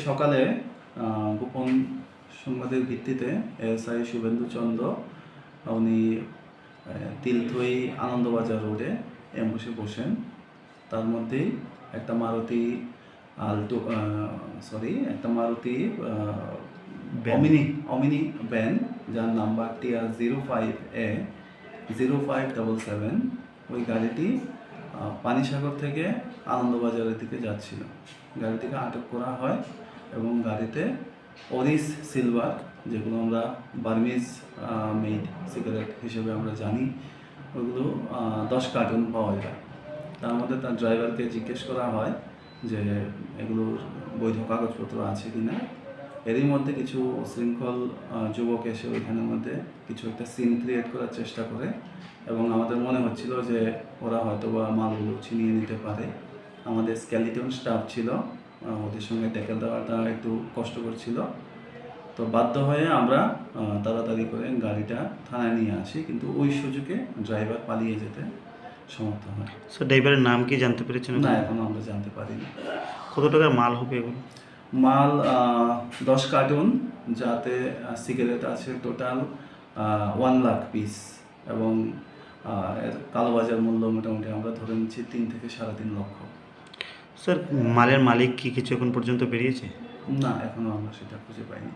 সকালে গোপন সংবাদের ভিত্তিতে এএসআই শুভেন্দু চন্দ্র উনি তিলথই আনন্দবাজার রোডে অ্যাম্বুসে বসেন। তার মধ্যেই একটা মারুতি মারুতি অমিনি ভ্যান, যার নাম্বার TR 05A0577, ওই গাড়িটি পানিসাগর থেকে আনন্দবাজারের দিকে যাচ্ছিল। গাড়িটিকে আটক করা হয় এবং গাড়িতে অরিস সিলভার, যেগুলো আমরা বার্মিজ মেড সিগারেট হিসেবে আমরা জানি, ওইগুলো 10 কার্টুন পাওয়া যায়। তার মধ্যে তার ড্রাইভারকে জিজ্ঞেস করা হয় যে এগুলোর বৈধ কাগজপত্র আছে কিনা। এরই মধ্যে কিছু শৃঙ্খল যুবক এসে ওইখানের মধ্যে কিছু একটা সিন ক্রিয়েট করার চেষ্টা করে এবং আমাদের মনে হচ্ছিল যে ওরা হয়তো বা মালগুলো ছিনিয়ে নিতে পারে। আমাদের স্কেলিটন স্টাফ ছিল, ওদের সঙ্গে ট্যাকেল দেওয়াটা একটু কষ্টকর ছিল। তো বাধ্য হয়ে আমরা তাড়াতাড়ি করে গাড়িটা থানায় নিয়ে আসি, কিন্তু ওই সুযোগে ড্রাইভার পালিয়ে যেতে সমর্থ হয়। ড্রাইভারের নাম কি জানতে পেরেছেন? না, এখনো আমরা জানতে পারিনি। কত টাকার মাল হবে এগুলো? মাল 10 কার্টুন, যাতে সিগারেট আছে টোটাল 1 লাখ পিস, এবং কালোবাজার মূল্য মোটামুটি আমরা ধরে নিচ্ছি 3 থেকে 3.5 লক্ষ। স্যার, মালের মালিক কি কিছু এখন পর্যন্ত বেরিয়েছে? না, এখনো আমরা সেটা খুঁজে পাইনি।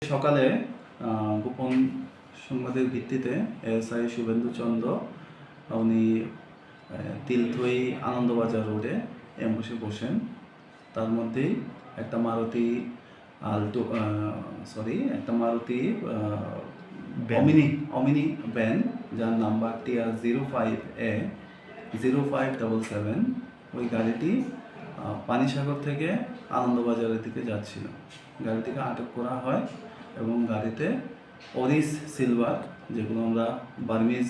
সকালে গোপন সংবাদের ভিত্তিতে এএসআই শুভেন্দু চন্দ্র উনি তিলথই আনন্দবাজার রোডে অ্যাম্বুসে বসেন। তার মধ্যেই একটা মারুতি অমিনি ভ্যান, যার নাম্বার TR 05A0577, ওই গাড়িটি পানিসাগর থেকে আনন্দবাজারের দিকে যাচ্ছিল। গাড়িটিকে আটক করা হয় এবং গাড়িতে অরিস সিলভার, যেগুলো আমরা বার্মিজ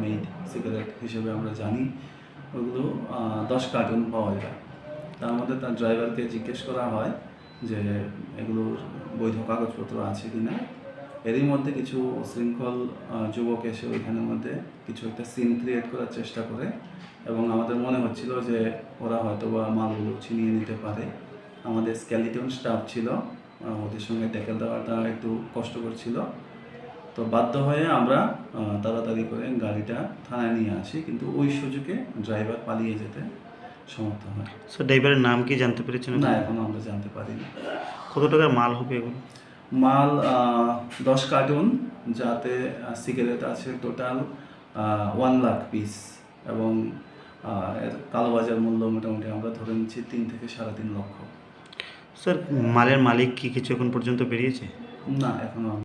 মেড সিগারেট হিসেবে আমরা জানি, ওইগুলো 10 কার্টুন পাওয়া যায়। তার মধ্যে তার ড্রাইভারকে জিজ্ঞেস করা হয় যে এগুলোর বৈধ কাগজপত্র আছে কিনা। এরই মধ্যে কিছু শৃঙ্খল যুবক এসে ওইখানের মধ্যে কিছু একটা সিন ক্রিয়েট করার চেষ্টা করে এবং আমাদের মনে হচ্ছিল যে ওরা হয়তো বা মালগুলো ছিনিয়ে নিতে পারে। আমাদের স্কেলিটন স্টাফ ছিল, ওদের সঙ্গে ট্যাকেল দেওয়াটা একটু কষ্টকর ছিল। তো বাধ্য হয়ে আমরা তাড়াতাড়ি করে গাড়িটা থানায় নিয়ে আসি, কিন্তু ওই সুযোগে ড্রাইভার পালিয়ে যেতে সমর্থ হয়। ড্রাইভারের নাম কি জানতে পেরেছেন? না, এখনো আমরা জানতে পারিনি। কত টাকার মাল হবে এগুলো? মাল 10 কার্টুন, যাতে সিগারেট আছে টোটাল 1 লাখ পিস, এবং কালোবাজার মূল্য মোটামুটি আমরা ধরে নিচ্ছি 3 থেকে 3.5 লক্ষ। স্যার, মালের মালিক কি কিছু এখন পর্যন্ত বেরিয়েছে? না, এখনো